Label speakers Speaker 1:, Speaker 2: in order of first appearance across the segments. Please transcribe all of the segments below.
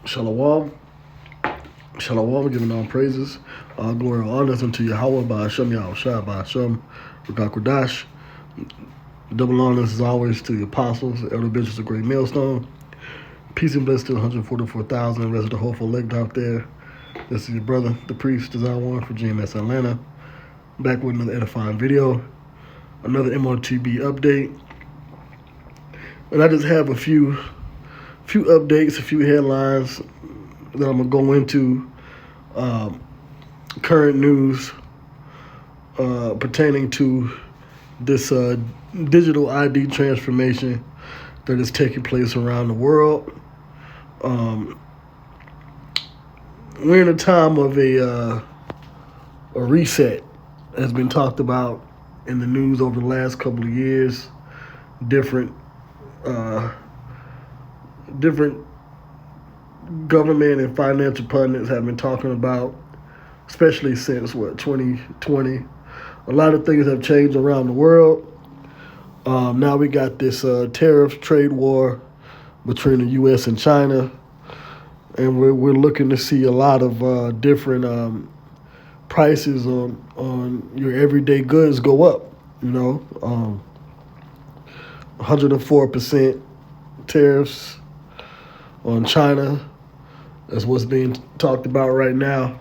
Speaker 1: Shalom. Shalom, giving all praises. All glory and honors unto Yahweh by Hashem Yahushua by Hashem Rakakwadash. Double honors as always to the apostles, the elder bishops of Great Millstone. Peace and blessings to 144,000 rest of the hopeful elect out there. This is your brother, the priest, Design One for GMS Atlanta. Back with another edifying video, another Motb update. And I just have a few updates, a few headlines that I'm going to go into. Current news pertaining to this digital ID transformation that is taking place around the world. We're in a time of a reset, has been talked about in the news over the last couple of years. Different government and financial pundits have been talking about, especially since 2020. A lot of things have changed around the world. Now we got this tariff trade war between the U.S. and China, and we're looking to see a lot of different prices on your everyday goods go up. 104% tariffs on China. That's what's being talked about right now,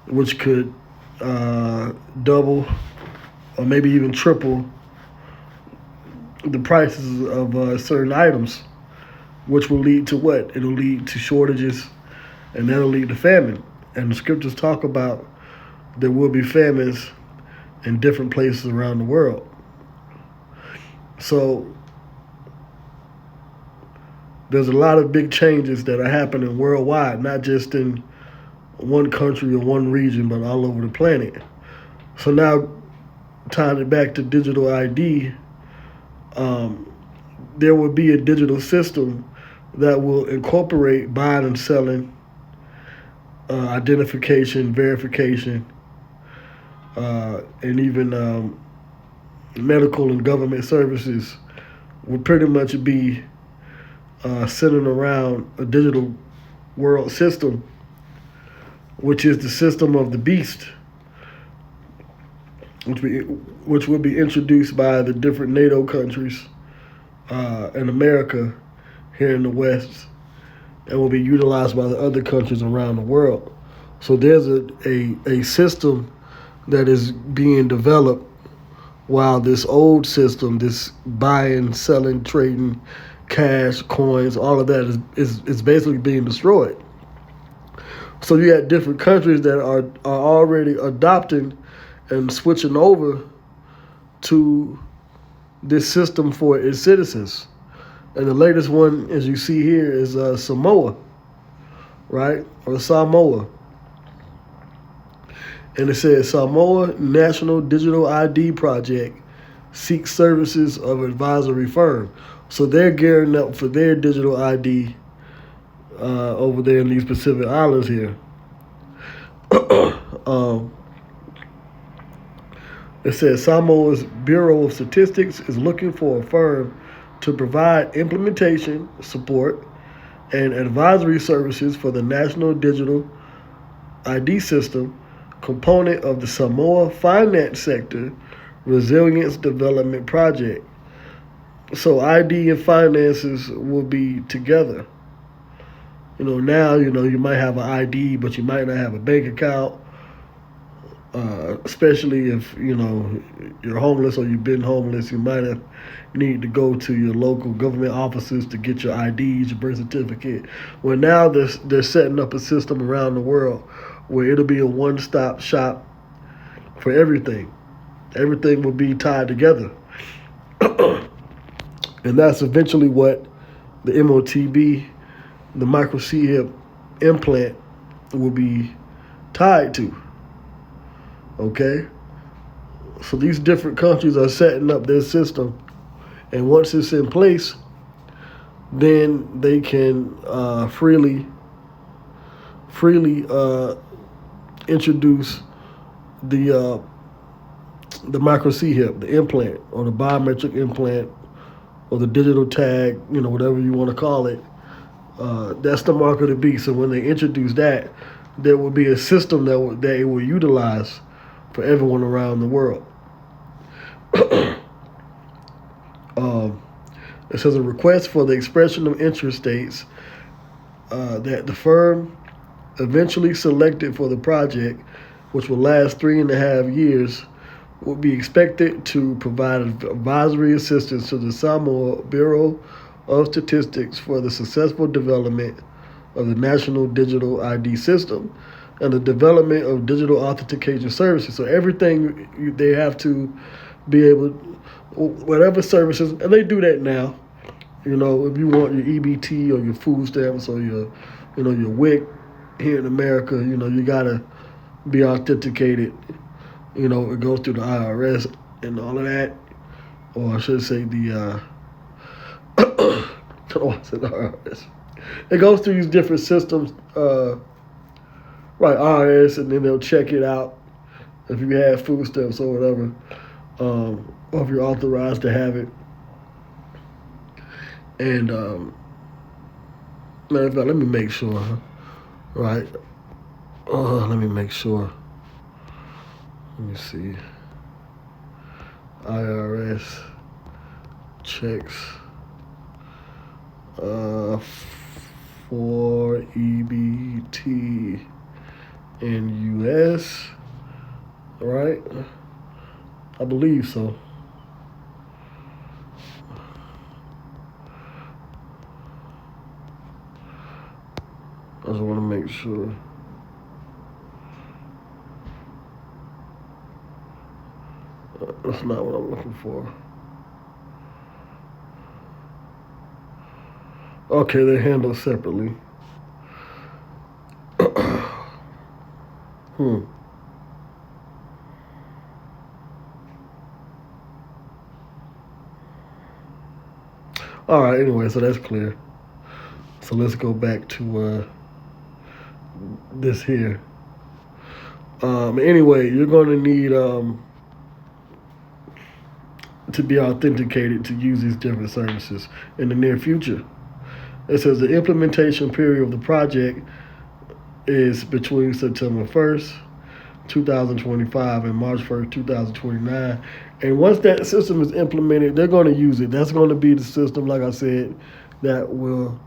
Speaker 1: which could double or maybe even triple the prices of certain items, which will lead to what? It'll lead to shortages, and that'll lead to famine. And the scriptures talk about there will be famines in different places around the world. So there's a lot of big changes that are happening worldwide, not just in one country or one region, but all over the planet. So now, tying it back to digital ID, there will be a digital system that will incorporate buying and selling, identification, verification, and even medical and government services will pretty much be centered around a digital world system, which is the system of the beast, which will be introduced by the different NATO countries in America here in the West, and will be utilized by the other countries around the world. So there's a system that is being developed, while this old system, this buying, selling, trading, cash, coins, all of that is basically being destroyed. So you have different countries that are already adopting and switching over to this system for its citizens. And the latest one, as you see here, is Samoa, right? Or Samoa. And it says Samoa National Digital ID Project seeks services of advisory firm. So they're gearing up for their digital ID over there in these Pacific Islands here. It says Samoa's Bureau of Statistics is looking for a firm to provide implementation, support, and advisory services for the National Digital ID System component of the Samoa Finance Sector Resilience Development Project. So ID and finances will be together. Now, you might have an ID, but you might not have a bank account, especially if, you're homeless or you've been homeless. You might have need to go to your local government offices to get your IDs, your birth certificate. Well, now they're setting up a system around the world where it'll be a one-stop shop for everything. Everything will be tied together. And that's eventually what the Motb, the micro C-hip implant, will be tied to. Okay? So these different countries are setting up their system. And once it's in place, then they can freely introduce the micro C-hip, the implant, or the biometric implant, or the digital tag, whatever you want to call it, That's the mark of the beast. So when they introduce that, there will be a system that it will utilize for everyone around the world. um, it says a request for the expression of interest states that the firm eventually selected for the project, which will last 3.5 years, will be expected to provide advisory assistance to the Samoa Bureau of Statistics for the successful development of the National Digital ID System and the development of digital authentication services. So everything they have to be able, whatever services, and they do that now. You know, if you want your EBT or your food stamps or your, your WIC here in America, you gotta be authenticated. It goes through the IRS and all of that, or I should say the I said IRS. It goes through these different systems, right? IRS, and then they'll check it out if you have food stamps or whatever, or if you're authorized to have it. And matter of fact, let me make sure, right? Let me make sure. Let me see. IRS checks for EBT in US, right? I believe so. I just want to make sure. That's not what I'm looking for. Okay, they're handled separately. All right, anyway, so that's clear. So let's go back to this here. Anyway, you're going to need to be authenticated to use these different services in the near future. It says the implementation period of the project is between September 1st, 2025 and March 1st, 2029. And once that system is implemented, they're going to use it. That's going to be the system, like I said, that will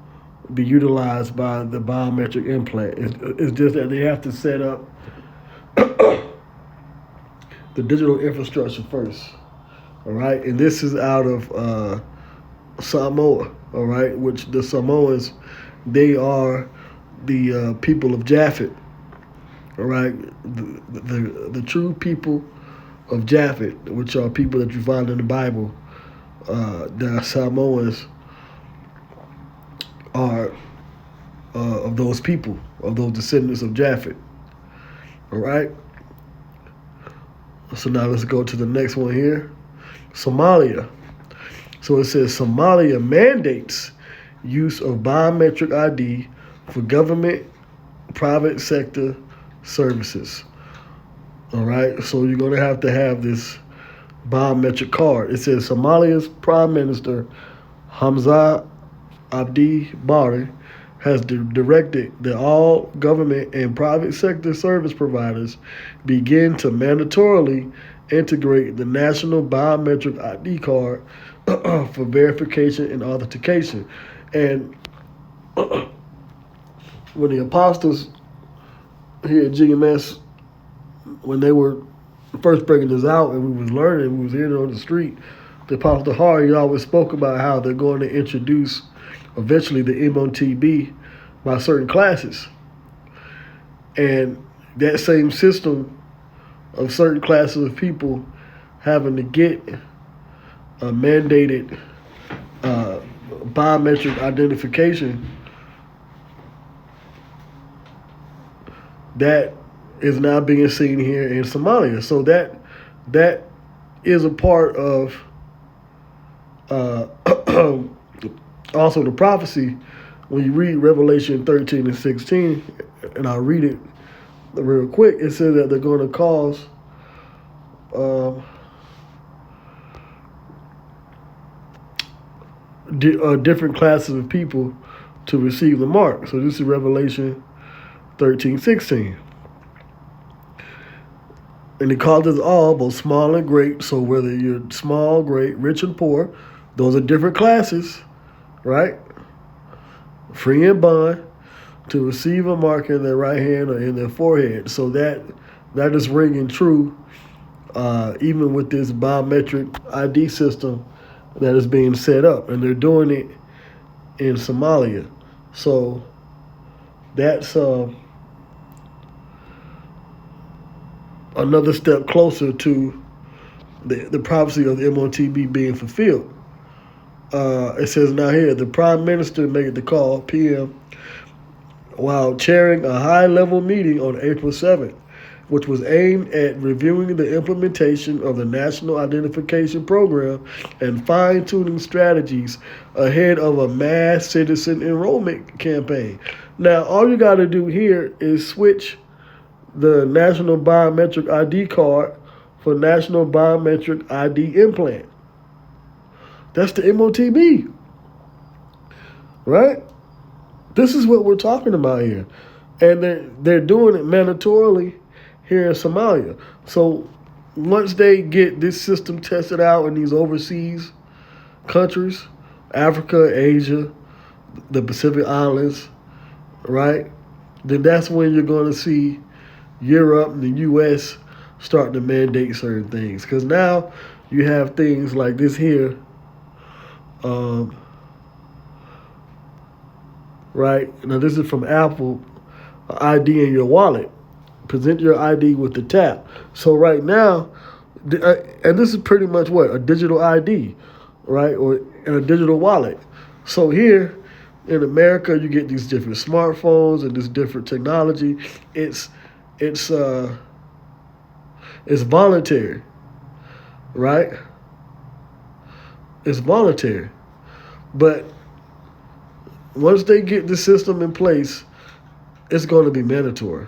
Speaker 1: be utilized by the biometric implant. It's just that they have to set up the digital infrastructure first. All right. And this is out of Samoa. All right. Which the Samoans, they are the people of Japhet. All right. The true people of Japhet, which are people that you find in the Bible, the Samoans are of those people, of those descendants of Japhet. All right. So now let's go to the next one here. Somalia. So it says Somalia mandates use of biometric ID for government, private sector services. All right. So you're going to have this biometric card. It says Somalia's Prime Minister Hamza Abdi Barre has directed that all government and private sector service providers begin to mandatorily integrate the national biometric ID card for verification and authentication. And when the apostles here at GMS, when they were first breaking this out and we was learning, we was hearing on the street, the Apostle Hari always spoke about how they're going to introduce eventually the Motb by certain classes. And that same system of certain classes of people having to get a mandated biometric identification, that is now being seen here in Somalia. So that is a part of also the prophecy. When you read Revelation 13 and 16, and I'll read it real quick, it says that they're going to cause different classes of people to receive the mark. So this is Revelation 13:16. And he called us all, both small and great. So whether you're small, great, rich, and poor, those are different classes, right? Free and bond, to receive a mark in their right hand or in their forehead. So that is ringing true, even with this biometric ID system that is being set up. And they're doing it in Somalia. So that's another step closer to the prophecy of the Motb being fulfilled. It says now here, the Prime Minister made the call, PM, while chairing a high-level meeting on April 7th, which was aimed at reviewing the implementation of the National Identification Program and fine-tuning strategies ahead of a mass citizen enrollment campaign. Now, all you got to do here is switch the National Biometric ID card for National Biometric ID implant. That's the Motb, right? This is what we're talking about here. And they're doing it mandatorily here in Somalia. So once they get this system tested out in these overseas countries, Africa, Asia, the Pacific Islands, right, then that's when you're going to see Europe and the U.S. start to mandate certain things. Because now you have things like this here, right? Now this is from Apple, ID in your wallet. Present your ID with the tap. So right now, and this is pretty much what? A digital ID, right? Or in a digital wallet. So here in America, you get these different smartphones and this different technology. It's voluntary, right? It's voluntary. But once they get the system in place, it's going to be mandatory.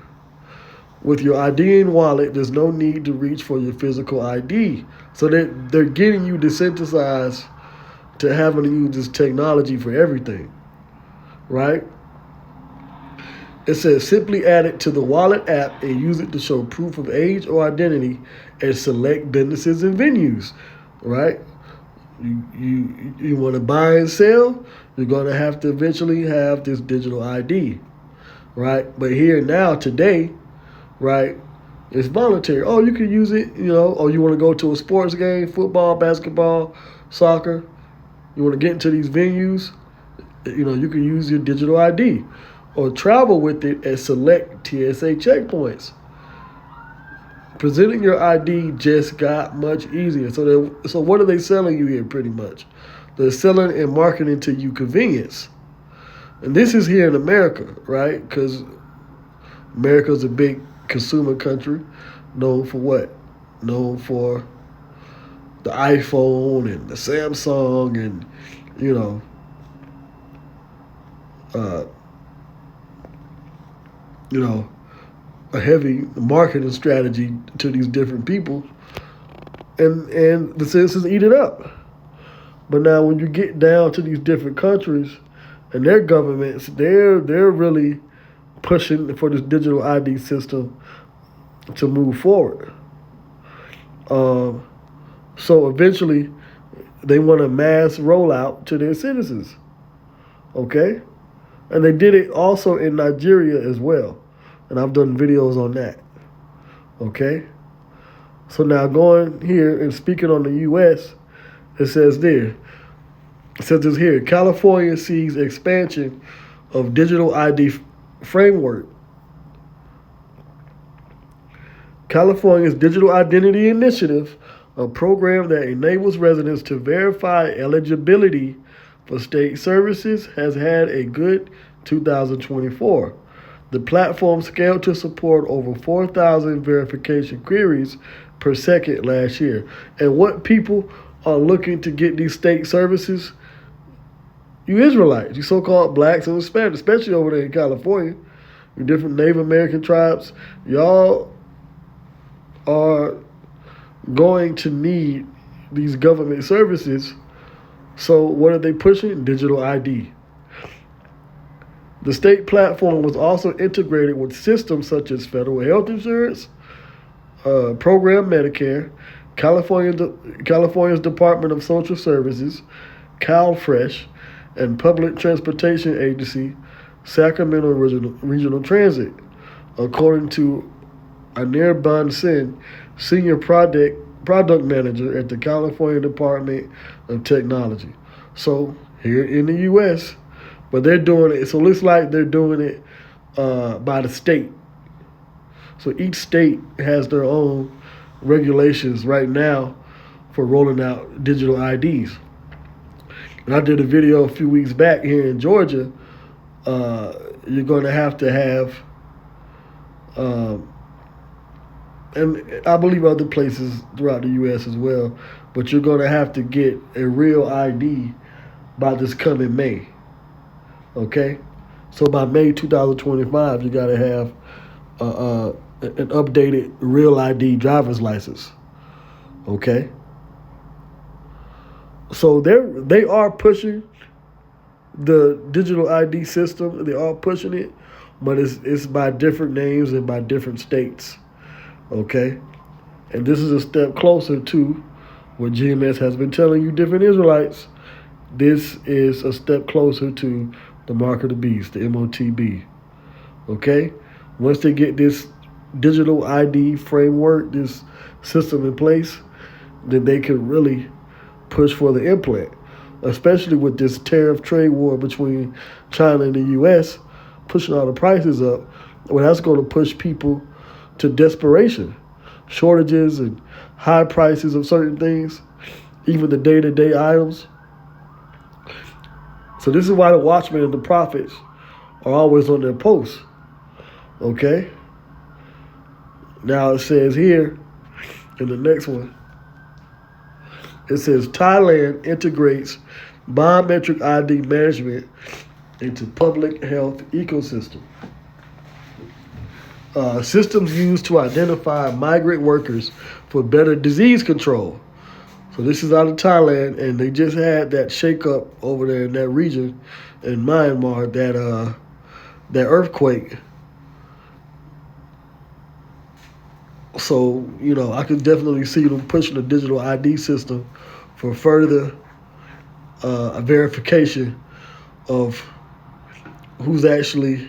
Speaker 1: With your ID in wallet, there's no need to reach for your physical ID. So they're getting you desensitized to having to use this technology for everything, right? It says simply add it to the wallet app and use it to show proof of age or identity at select businesses and venues, right? You want to buy and sell, you're going to have to eventually have this digital ID, right? But here now, today, right, it's voluntary. Oh, you can use it, or you want to go to a sports game, football, basketball, soccer. You want to get into these venues, you can use your digital ID or travel with it at select TSA checkpoints. Presenting your ID just got much easier. So what are they selling you here pretty much? They're selling and marketing to you convenience. And this is here in America, right? Because America's a big consumer country, known for what? Known for the iPhone and the Samsung and, a heavy marketing strategy to these different people, and the citizens eat it up. But now when you get down to these different countries and their governments, they're really pushing for this digital ID system to move forward. So eventually they want a mass rollout to their citizens, okay? And they did it also in Nigeria as well. And I've done videos on that. Okay? So now going here and speaking on the U.S., it says this here, California sees expansion of digital ID framework. California's Digital Identity Initiative, a program that enables residents to verify eligibility for state services, has had a good 2024. The platform scaled to support over 4,000 verification queries per second last year. And what people are looking to get these state services? You Israelites, you so-called blacks and Hispanics, especially over there in California, you different Native American tribes, y'all are going to need these government services. So what are they pushing? Digital ID. The state platform was also integrated with systems such as federal health insurance, program Medicare, California's Department of Social Services, CalFresh, and Public Transportation Agency, Sacramento Regional Transit, according to Anirban Sen, Senior Product Manager at the California Department of Technology. So here in the U.S., but they're doing it. So it looks like they're doing it by the state. So each state has their own regulations right now for rolling out digital IDs. And I did a video a few weeks back here in Georgia. You're going to have, and I believe other places throughout the U.S. as well, but you're going to have to get a real ID by this coming May. Okay? So by May 2025, you got to have an updated real ID driver's license. Okay? So they are pushing the digital ID system. They are pushing it, but it's by different names and by different states. Okay? And this is a step closer to what GMS has been telling you, different Israelites. This is a step closer to the mark of the beast, the Motb. Okay? Once they get this digital ID framework, this system in place, then they can really push for the implant, especially with this tariff trade war between China and the U.S., pushing all the prices up. Well, that's going to push people to desperation, shortages and high prices of certain things, even the day-to-day items. So this is why the watchmen and the prophets are always on their posts. Okay? Now it says here, in the next one, it says Thailand integrates biometric ID management into public health ecosystem. Systems used to identify migrant workers for better disease control. So this is out of Thailand, and they just had that shakeup over there in that region in Myanmar, that earthquake. So, I could definitely see them pushing the digital ID system for further verification of who's actually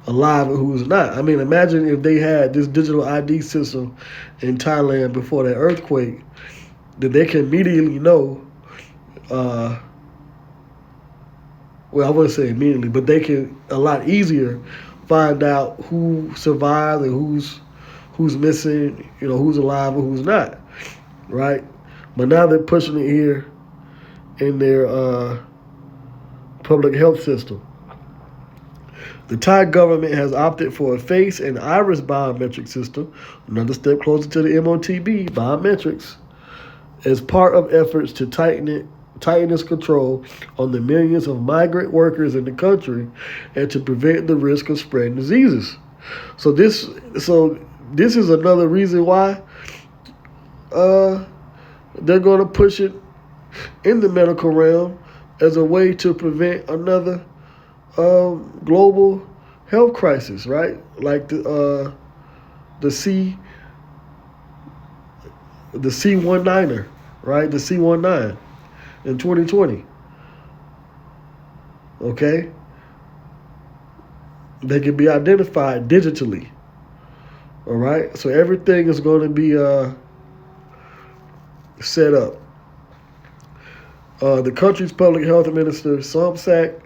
Speaker 1: alive and who's not. I mean, imagine if they had this digital ID system in Thailand before that earthquake, then they can immediately know, well, I wouldn't say immediately, but they can a lot easier find out who survived and who's missing, who's alive and who's not, right? But now they're pushing it here in their public health system. The Thai government has opted for a face and iris biometric system, another step closer to the Motb, biometrics, as part of efforts to tighten its control on the millions of migrant workers in the country and to prevent the risk of spreading diseases. So this is another reason why they're going to push it in the medical realm as a way to prevent another global health crisis, right? Like the C19er, right? The C19 in 2020. Okay? They can be identified digitally. All right? So everything is going to be set up. The country's public health minister, Somsak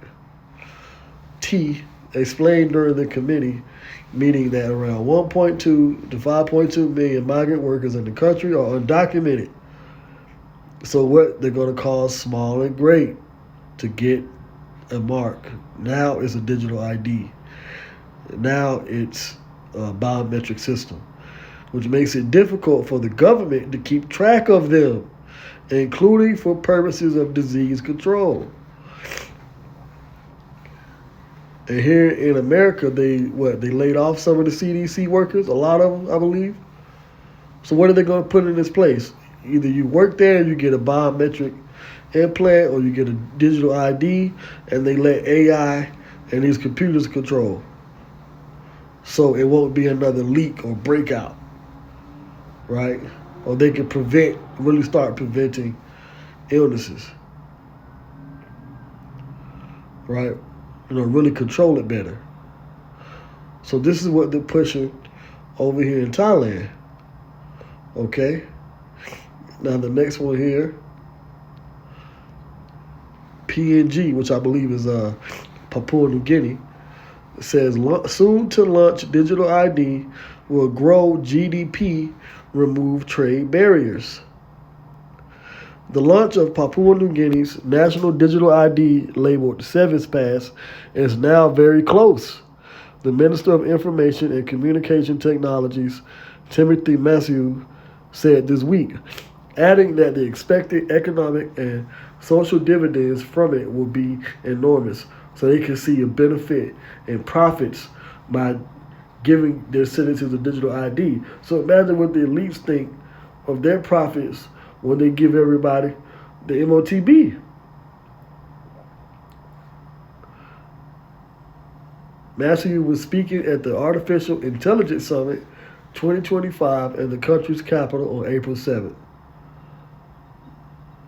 Speaker 1: T, explained during the committee meeting that around 1.2 to 5.2 million migrant workers in the country are undocumented. So what they're going to call small and great to get a mark. Now it's a digital ID. Now it's a biometric system, which makes it difficult for the government to keep track of them, including for purposes of disease control. And here in America, they laid off some of the CDC workers, a lot of them, I believe. So what are they going to put in its place? Either you work there and you get a biometric implant, or you get a digital ID, and they let AI and these computers control. So it won't be another leak or breakout, right? Or they can really start preventing illnesses, right? Really control it better. So this is what they're pushing over here in Thailand, okay? Now the next one here, PNG, which I believe is Papua New Guinea, says soon to launch digital ID will grow GDP, remove trade barriers. The launch of Papua New Guinea's national digital ID labeled Sevis Pass is now very close. The Minister of Information and Communication Technologies, Timothy Mathew, said this week, adding that the expected economic and social dividends from it will be enormous, so they can see a benefit and profits by giving their citizens a digital ID. So imagine what the elites think of their profits when they give everybody the Motb. Matthew was speaking at the Artificial Intelligence Summit 2025 in the country's capital on April 7th.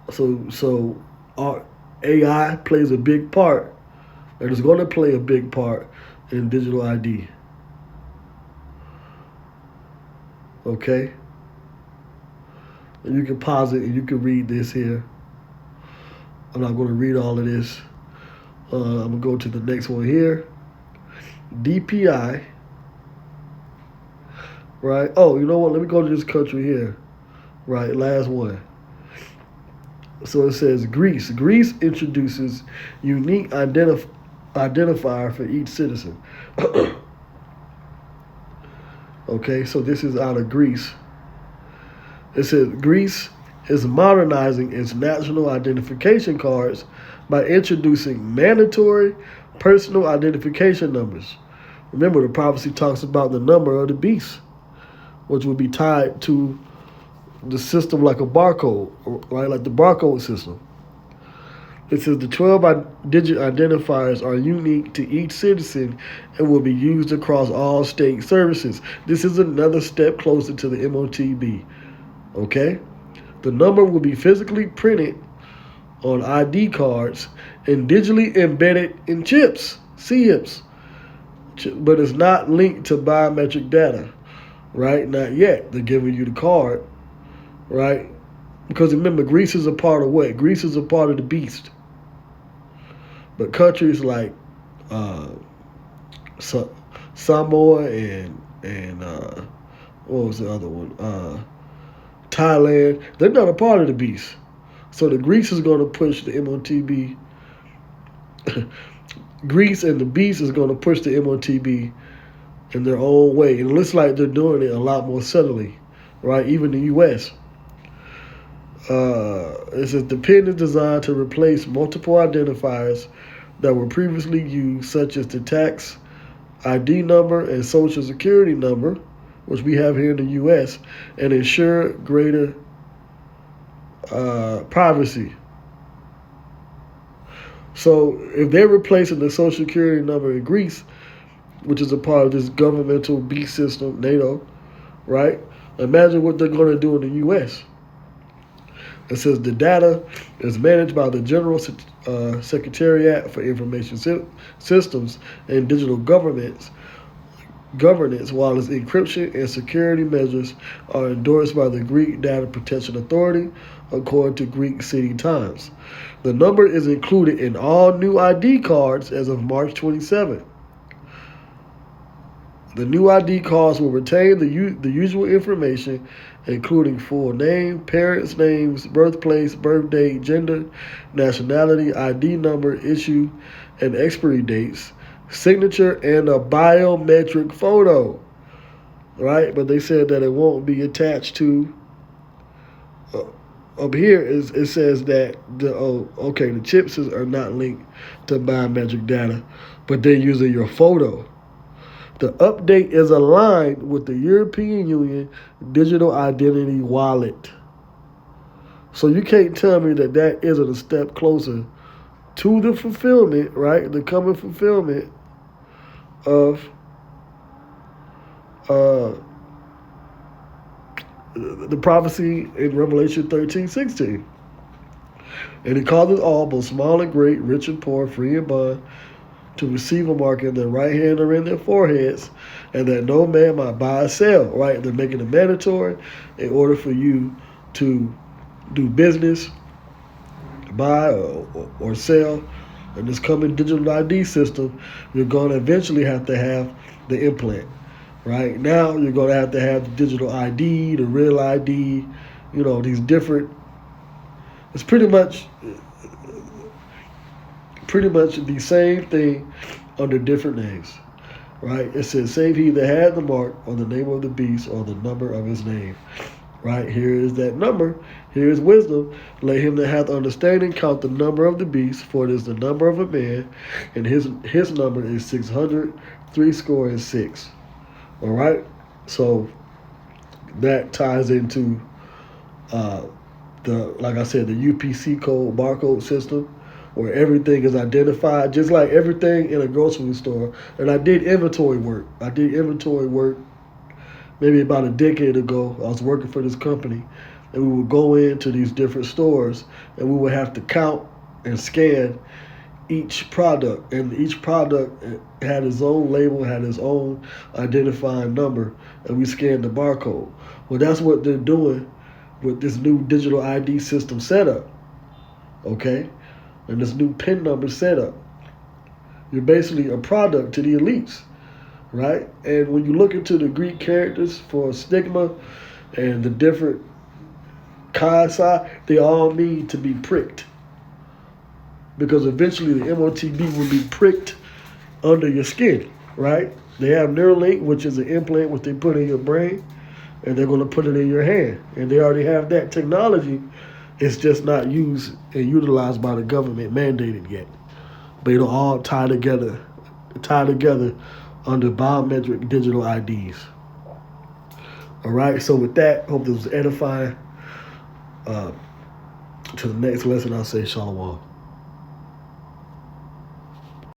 Speaker 1: So our AI plays a big part, and it's going to play a big part in digital ID. Okay? And you can pause it and you can read this here. I'm not going to read all of this. I'm going to go to the next one here. DPI. Right? Oh, you know what? Let me go to this country here. Right? Last one. So it says Greece. Greece introduces unique identifier for each citizen. Okay, so this is out of Greece. It says Greece is modernizing its national identification cards by introducing mandatory personal identification numbers. Remember, the prophecy talks about the number of the beast, which will be tied to the system like a barcode, right? Like the barcode system. It says the 12-digit identifiers are unique to each citizen and will be used across all state services. This is another step closer to the Motb. Okay? The number will be physically printed on ID cards and digitally embedded in chips, CHIPs. But it's not linked to biometric data, right? Not yet. They're giving you the card, right? Because remember, Greece is a part of what? Greece is a part of the beast. But countries like Samoa and what was the other one? Thailand, they're not a part of the beast. So the Greece is going to push the Motb. Greece and the beast is going to push the Motb in their own way. And it looks like they're doing it a lot more subtly, right? Even the U.S. It's a dependent designed to replace multiple identifiers that were previously used, such as the tax ID number and social security number, which we have here in the U.S., and ensure greater privacy. So if they're replacing the social security number in Greece, which is a part of this governmental beast system, NATO, right? Imagine what they're going to do in the U.S. It says the data is managed by the General Secretariat for Information Systems and Digital Governance, while its encryption and security measures are endorsed by the Greek Data Protection Authority, according to Greek City Times. The number is included in all new ID cards as of March 27. The new ID cards will retain the usual information, including full name, parents' names, birthplace, birthday, gender, nationality, ID number, issue and expiry dates, signature, and a biometric photo. Right? But they said that it won't be attached to. Up here it says that the chips are not linked to biometric data, but they're using your photo. The update is aligned with the European Union Digital Identity Wallet. So you can't tell me that isn't a step closer to the fulfillment, right? The coming fulfillment of the prophecy in Revelation 13:16. And he called us all, both small and great, rich and poor, free and bond, to receive a mark in their right hand or in their foreheads, and that no man might buy or sell, right? They're making it mandatory in order for you to do business, buy or sell. In this coming digital ID system, you're going to eventually have to have the implant. Right now, you're going to have the digital ID, the real ID, these different. It's pretty much the same thing under different names, right? It says, save he that had the mark or the name of the beast or the number of his name, right? Here is that number. Here is wisdom. Let him that hath understanding count the number of the beast, for it is the number of a man, and his number is 666. All right? So that ties into like I said, the UPC code barcode system, where everything is identified, just like everything in a grocery store. And I did inventory work. Maybe about a decade ago. I was working for this company, and we would go into these different stores, and we would have to count and scan each product, and each product had its own label, had its own identifying number, and we scanned the barcode. Well, that's what they're doing with this new digital ID system setup, okay? And this new PIN number setup. You're basically a product to the elites, right? And when you look into the Greek characters for stigma and the different chi, they all mean to be pricked. Because eventually the Motb will be pricked under your skin, right? They have Neuralink, which is an implant which they put in your brain, and they're going to put it in your hand. And they already have that technology. It's just not used and utilized by the government, mandated yet. But it'll all tie together under biometric digital IDs. All right, so with that, hope this was edifying. To the next lesson, I'll say shalom.